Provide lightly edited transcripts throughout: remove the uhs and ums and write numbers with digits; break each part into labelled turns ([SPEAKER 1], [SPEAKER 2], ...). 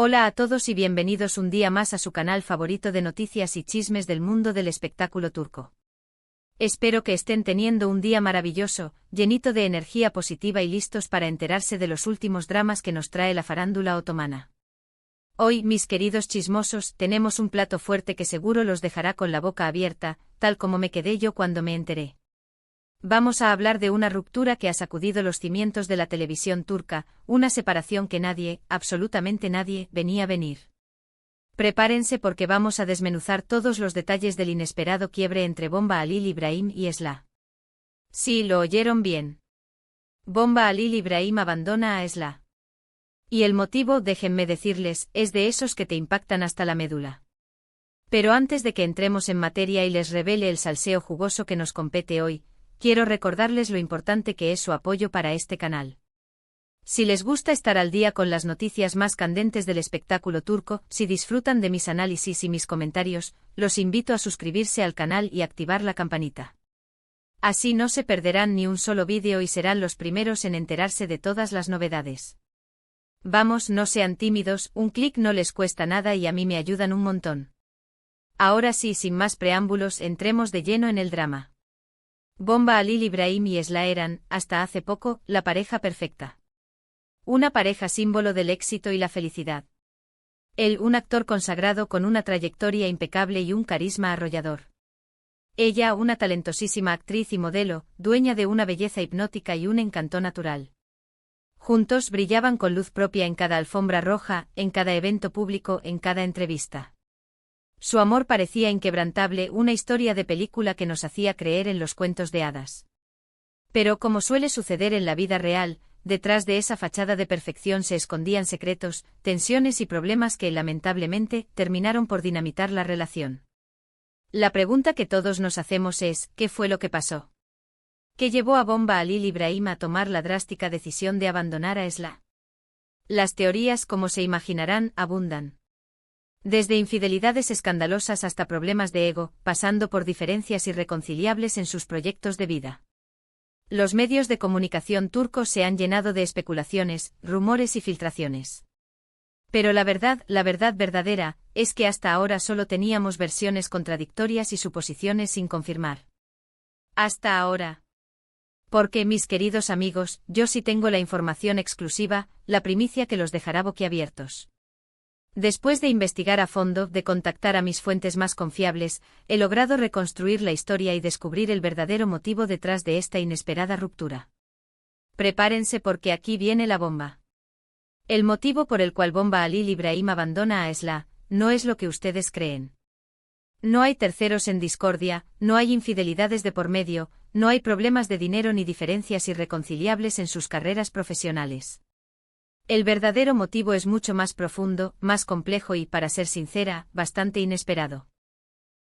[SPEAKER 1] Hola a todos y bienvenidos un día más a su canal favorito de noticias y chismes del mundo del espectáculo turco. Espero que estén teniendo un día maravilloso, llenito de energía positiva y listos para enterarse de los últimos dramas que nos trae la farándula otomana. Hoy, mis queridos chismosos, tenemos un plato fuerte que seguro los dejará con la boca abierta, tal como me quedé yo cuando me enteré. Vamos a hablar de una ruptura que ha sacudido los cimientos de la televisión turca, una separación que nadie, absolutamente nadie, venía a venir. Prepárense porque vamos a desmenuzar todos los detalles del inesperado quiebre entre Bomba Halil Ibrahim y Esla. Sí, lo oyeron bien. Bomba Halil Ibrahim abandona a Esla. Y el motivo, déjenme decirles, es de esos que te impactan hasta la médula. Pero antes de que entremos en materia y les revele el salseo jugoso que nos compete hoy, quiero recordarles lo importante que es su apoyo para este canal. Si les gusta estar al día con las noticias más candentes del espectáculo turco, si disfrutan de mis análisis y mis comentarios, los invito a suscribirse al canal y activar la campanita. Así no se perderán ni un solo vídeo y serán los primeros en enterarse de todas las novedades. Vamos, no sean tímidos, un clic no les cuesta nada y a mí me ayudan un montón. Ahora sí, sin más preámbulos, entremos de lleno en el drama. Bomba Halil Ibrahim y Esla eran, hasta hace poco, la pareja perfecta. Una pareja símbolo del éxito y la felicidad. Él, un actor consagrado con una trayectoria impecable y un carisma arrollador. Ella, una talentosísima actriz y modelo, dueña de una belleza hipnótica y un encanto natural. Juntos brillaban con luz propia en cada alfombra roja, en cada evento público, en cada entrevista. Su amor parecía inquebrantable, una historia de película que nos hacía creer en los cuentos de hadas. Pero como suele suceder en la vida real, detrás de esa fachada de perfección se escondían secretos, tensiones y problemas que, lamentablemente, terminaron por dinamitar la relación. La pregunta que todos nos hacemos es, ¿qué fue lo que pasó? ¿Qué llevó a Bomba Halil Ibrahim a tomar la drástica decisión de abandonar a Esla? Las teorías, como se imaginarán, abundan. Desde infidelidades escandalosas hasta problemas de ego, pasando por diferencias irreconciliables en sus proyectos de vida. Los medios de comunicación turcos se han llenado de especulaciones, rumores y filtraciones. Pero la verdad verdadera, es que hasta ahora solo teníamos versiones contradictorias y suposiciones sin confirmar. Hasta ahora. Porque, mis queridos amigos, yo sí tengo la información exclusiva, la primicia que los dejará boquiabiertos. Después de investigar a fondo, de contactar a mis fuentes más confiables, he logrado reconstruir la historia y descubrir el verdadero motivo detrás de esta inesperada ruptura. Prepárense porque aquí viene la bomba. El motivo por el cual Bomba Halil Ibrahim abandona a Esla, no es lo que ustedes creen. No hay terceros en discordia, no hay infidelidades de por medio, no hay problemas de dinero ni diferencias irreconciliables en sus carreras profesionales. El verdadero motivo es mucho más profundo, más complejo y, para ser sincera, bastante inesperado.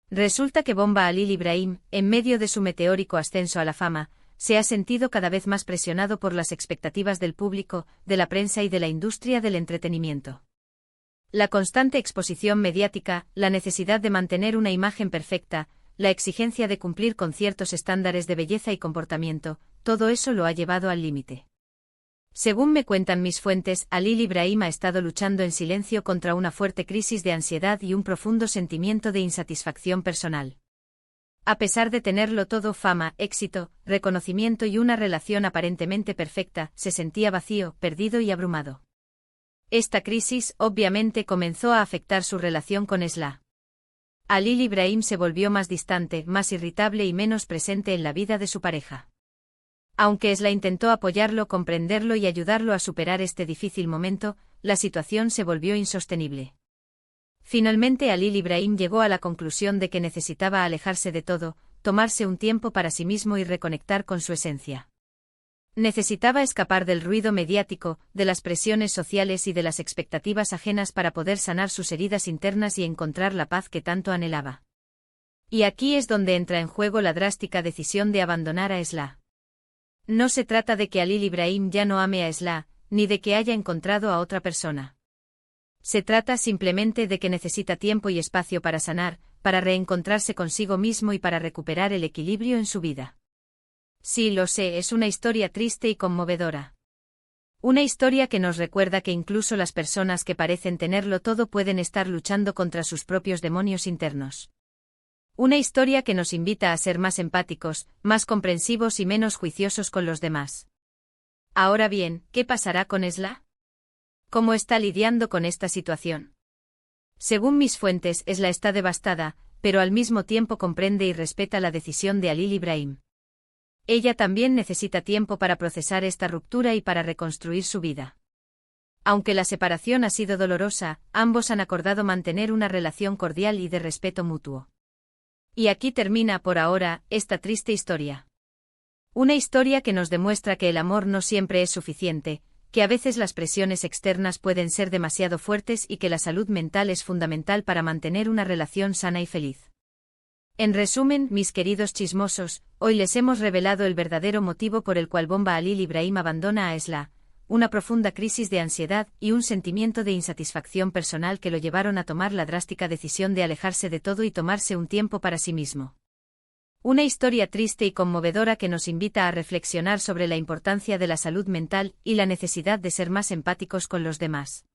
[SPEAKER 1] Resulta que Bomba Halil Ibrahim, en medio de su meteórico ascenso a la fama, se ha sentido cada vez más presionado por las expectativas del público, de la prensa y de la industria del entretenimiento. La constante exposición mediática, la necesidad de mantener una imagen perfecta, la exigencia de cumplir con ciertos estándares de belleza y comportamiento, todo eso lo ha llevado al límite. Según me cuentan mis fuentes, Halil Ibrahim ha estado luchando en silencio contra una fuerte crisis de ansiedad y un profundo sentimiento de insatisfacción personal. A pesar de tenerlo todo, fama, éxito, reconocimiento y una relación aparentemente perfecta, se sentía vacío, perdido y abrumado. Esta crisis, obviamente, comenzó a afectar su relación con Esla. Halil Ibrahim se volvió más distante, más irritable y menos presente en la vida de su pareja. Aunque Esla intentó apoyarlo, comprenderlo y ayudarlo a superar este difícil momento, la situación se volvió insostenible. Finalmente Halil Ibrahim llegó a la conclusión de que necesitaba alejarse de todo, tomarse un tiempo para sí mismo y reconectar con su esencia. Necesitaba escapar del ruido mediático, de las presiones sociales y de las expectativas ajenas para poder sanar sus heridas internas y encontrar la paz que tanto anhelaba. Y aquí es donde entra en juego la drástica decisión de abandonar a Esla. No se trata de que Halil Ibrahim ya no ame a Esla, ni de que haya encontrado a otra persona. Se trata simplemente de que necesita tiempo y espacio para sanar, para reencontrarse consigo mismo y para recuperar el equilibrio en su vida. Sí, lo sé, es una historia triste y conmovedora. Una historia que nos recuerda que incluso las personas que parecen tenerlo todo pueden estar luchando contra sus propios demonios internos. Una historia que nos invita a ser más empáticos, más comprensivos y menos juiciosos con los demás. Ahora bien, ¿qué pasará con Esla? ¿Cómo está lidiando con esta situación? Según mis fuentes, Esla está devastada, pero al mismo tiempo comprende y respeta la decisión de Halil Ibrahim. Ella también necesita tiempo para procesar esta ruptura y para reconstruir su vida. Aunque la separación ha sido dolorosa, ambos han acordado mantener una relación cordial y de respeto mutuo. Y aquí termina por ahora esta triste historia. Una historia que nos demuestra que el amor no siempre es suficiente, que a veces las presiones externas pueden ser demasiado fuertes y que la salud mental es fundamental para mantener una relación sana y feliz. En resumen, mis queridos chismosos, hoy les hemos revelado el verdadero motivo por el cual Bomba Halil Ibrahim abandona a Esla, una profunda crisis de ansiedad y un sentimiento de insatisfacción personal que lo llevaron a tomar la drástica decisión de alejarse de todo y tomarse un tiempo para sí mismo. Una historia triste y conmovedora que nos invita a reflexionar sobre la importancia de la salud mental y la necesidad de ser más empáticos con los demás.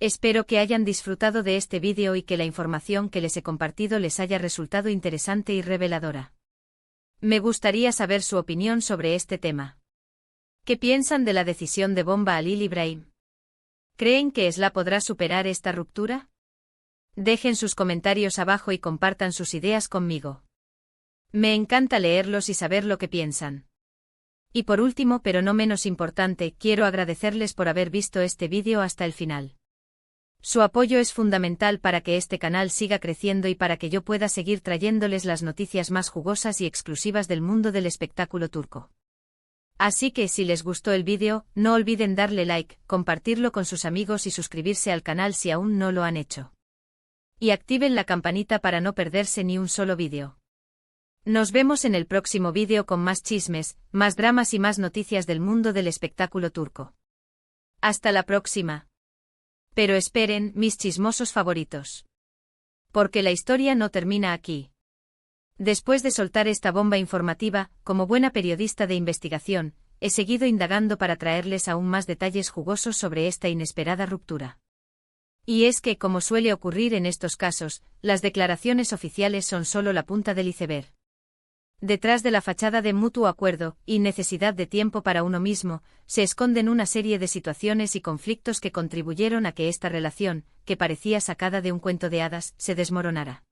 [SPEAKER 1] Espero que hayan disfrutado de este vídeo y que la información que les he compartido les haya resultado interesante y reveladora. Me gustaría saber su opinión sobre este tema. ¿Qué piensan de la decisión de Bomba Halil Ibrahim? ¿Creen que Esla podrá superar esta ruptura? Dejen sus comentarios abajo y compartan sus ideas conmigo. Me encanta leerlos y saber lo que piensan. Y por último, pero no menos importante, quiero agradecerles por haber visto este vídeo hasta el final. Su apoyo es fundamental para que este canal siga creciendo y para que yo pueda seguir trayéndoles las noticias más jugosas y exclusivas del mundo del espectáculo turco. Así que si les gustó el vídeo, no olviden darle like, compartirlo con sus amigos y suscribirse al canal si aún no lo han hecho. Y activen la campanita para no perderse ni un solo vídeo. Nos vemos en el próximo vídeo con más chismes, más dramas y más noticias del mundo del espectáculo turco. Hasta la próxima. Pero esperen, mis chismosos favoritos. Porque la historia no termina aquí. Después de soltar esta bomba informativa, como buena periodista de investigación, he seguido indagando para traerles aún más detalles jugosos sobre esta inesperada ruptura. Y es que, como suele ocurrir en estos casos, las declaraciones oficiales son solo la punta del iceberg. Detrás de la fachada de mutuo acuerdo y necesidad de tiempo para uno mismo, se esconden una serie de situaciones y conflictos que contribuyeron a que esta relación, que parecía sacada de un cuento de hadas, se desmoronara.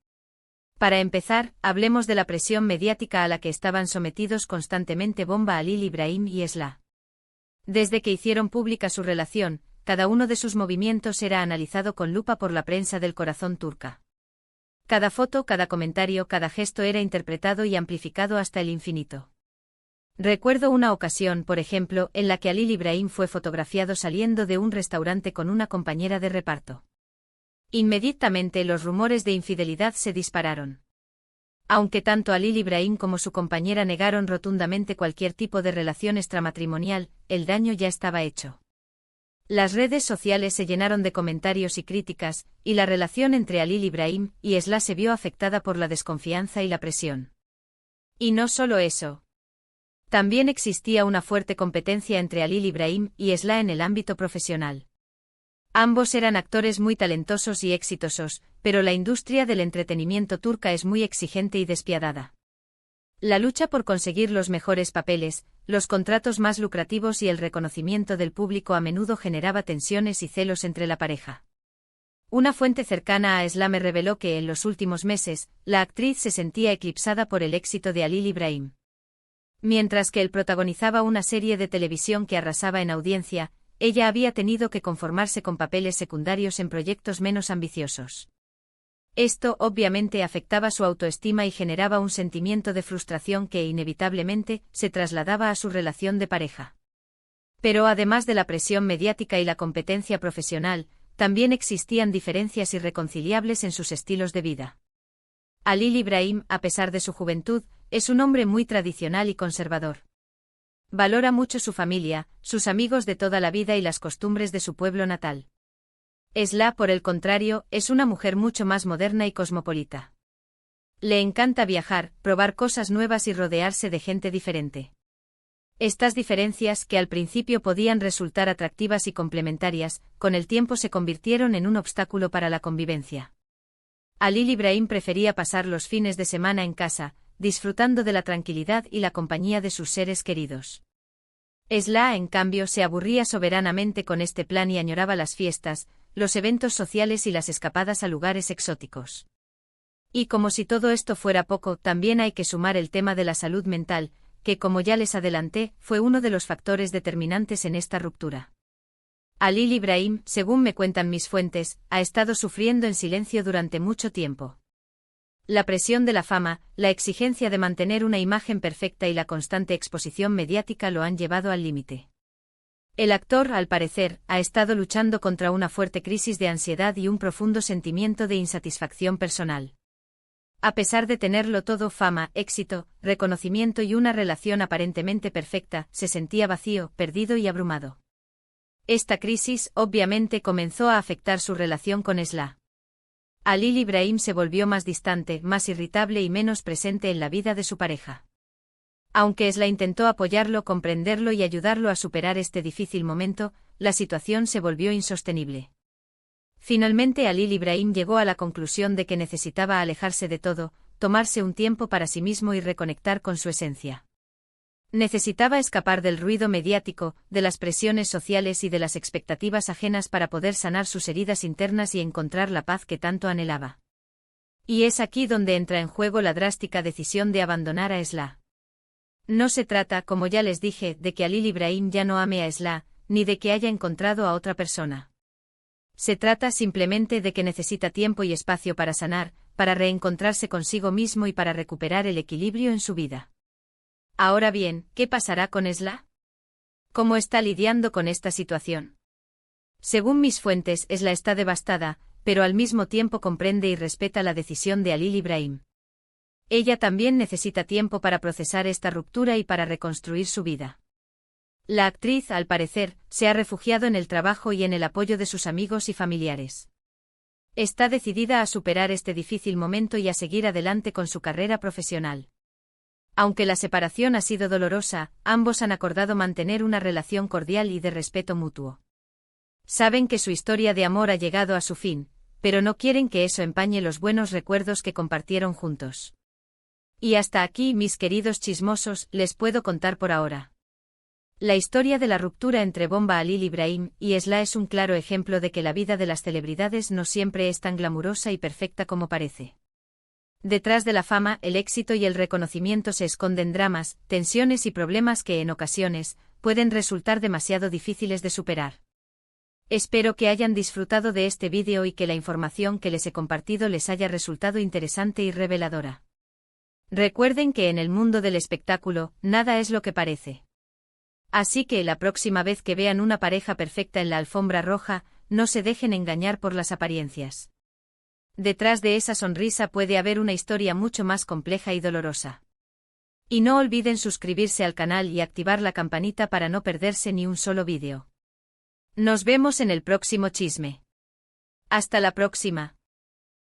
[SPEAKER 1] Para empezar, hablemos de la presión mediática a la que estaban sometidos constantemente Bomba Halil Ibrahim y Esla. Desde que hicieron pública su relación, cada uno de sus movimientos era analizado con lupa por la prensa del corazón turca. Cada foto, cada comentario, cada gesto era interpretado y amplificado hasta el infinito. Recuerdo una ocasión, por ejemplo, en la que Halil Ibrahim fue fotografiado saliendo de un restaurante con una compañera de reparto. Inmediatamente los rumores de infidelidad se dispararon. Aunque tanto Halil Ibrahim como su compañera negaron rotundamente cualquier tipo de relación extramatrimonial, el daño ya estaba hecho. Las redes sociales se llenaron de comentarios y críticas, y la relación entre Halil Ibrahim y Esla se vio afectada por la desconfianza y la presión. Y no solo eso. También existía una fuerte competencia entre Halil Ibrahim y Esla en el ámbito profesional. Ambos eran actores muy talentosos y exitosos, pero la industria del entretenimiento turca es muy exigente y despiadada. La lucha por conseguir los mejores papeles, los contratos más lucrativos y el reconocimiento del público a menudo generaba tensiones y celos entre la pareja. Una fuente cercana a Esla me reveló que en los últimos meses, la actriz se sentía eclipsada por el éxito de Halil Ibrahim. Mientras que él protagonizaba una serie de televisión que arrasaba en audiencia, ella había tenido que conformarse con papeles secundarios en proyectos menos ambiciosos. Esto obviamente afectaba su autoestima y generaba un sentimiento de frustración que inevitablemente se trasladaba a su relación de pareja. Pero además de la presión mediática y la competencia profesional, también existían diferencias irreconciliables en sus estilos de vida. Halil Ibrahim, a pesar de su juventud, es un hombre muy tradicional y conservador. Valora mucho su familia, sus amigos de toda la vida y las costumbres de su pueblo natal. Esla, por el contrario, es una mujer mucho más moderna y cosmopolita. Le encanta viajar, probar cosas nuevas y rodearse de gente diferente. Estas diferencias, que al principio podían resultar atractivas y complementarias, con el tiempo se convirtieron en un obstáculo para la convivencia. Alil Ibrahim prefería pasar los fines de semana en casa, disfrutando de la tranquilidad y la compañía de sus seres queridos. Esla, en cambio, se aburría soberanamente con este plan y añoraba las fiestas, los eventos sociales y las escapadas a lugares exóticos. Y como si todo esto fuera poco, también hay que sumar el tema de la salud mental, que, como ya les adelanté, fue uno de los factores determinantes en esta ruptura. Alil Ibrahim, según me cuentan mis fuentes, ha estado sufriendo en silencio durante mucho tiempo. La presión de la fama, la exigencia de mantener una imagen perfecta y la constante exposición mediática lo han llevado al límite. El actor, al parecer, ha estado luchando contra una fuerte crisis de ansiedad y un profundo sentimiento de insatisfacción personal. A pesar de tenerlo todo, fama, éxito, reconocimiento y una relación aparentemente perfecta, se sentía vacío, perdido y abrumado. Esta crisis, obviamente, comenzó a afectar su relación con Esla. Alil Ibrahim se volvió más distante, más irritable y menos presente en la vida de su pareja. Aunque Esla intentó apoyarlo, comprenderlo y ayudarlo a superar este difícil momento, la situación se volvió insostenible. Finalmente Alil Ibrahim llegó a la conclusión de que necesitaba alejarse de todo, tomarse un tiempo para sí mismo y reconectar con su esencia. Necesitaba escapar del ruido mediático, de las presiones sociales y de las expectativas ajenas para poder sanar sus heridas internas y encontrar la paz que tanto anhelaba. Y es aquí donde entra en juego la drástica decisión de abandonar a Esla. No se trata, como ya les dije, de que Alil Ibrahim ya no ame a Esla, ni de que haya encontrado a otra persona. Se trata simplemente de que necesita tiempo y espacio para sanar, para reencontrarse consigo mismo y para recuperar el equilibrio en su vida. Ahora bien, ¿qué pasará con Esla? ¿Cómo está lidiando con esta situación? Según mis fuentes, Esla está devastada, pero al mismo tiempo comprende y respeta la decisión de Alil Ibrahim. Ella también necesita tiempo para procesar esta ruptura y para reconstruir su vida. La actriz, al parecer, se ha refugiado en el trabajo y en el apoyo de sus amigos y familiares. Está decidida a superar este difícil momento y a seguir adelante con su carrera profesional. Aunque la separación ha sido dolorosa, ambos han acordado mantener una relación cordial y de respeto mutuo. Saben que su historia de amor ha llegado a su fin, pero no quieren que eso empañe los buenos recuerdos que compartieron juntos. Y hasta aquí, mis queridos chismosos, les puedo contar por ahora. La historia de la ruptura entre Bomba Alil Ibrahim y Esla es un claro ejemplo de que la vida de las celebridades no siempre es tan glamurosa y perfecta como parece. Detrás de la fama, el éxito y el reconocimiento se esconden dramas, tensiones y problemas que en ocasiones pueden resultar demasiado difíciles de superar. Espero que hayan disfrutado de este vídeo y que la información que les he compartido les haya resultado interesante y reveladora. Recuerden que en el mundo del espectáculo, nada es lo que parece. Así que la próxima vez que vean una pareja perfecta en la alfombra roja, no se dejen engañar por las apariencias. Detrás de esa sonrisa puede haber una historia mucho más compleja y dolorosa. Y no olviden suscribirse al canal y activar la campanita para no perderse ni un solo vídeo. Nos vemos en el próximo chisme. Hasta la próxima.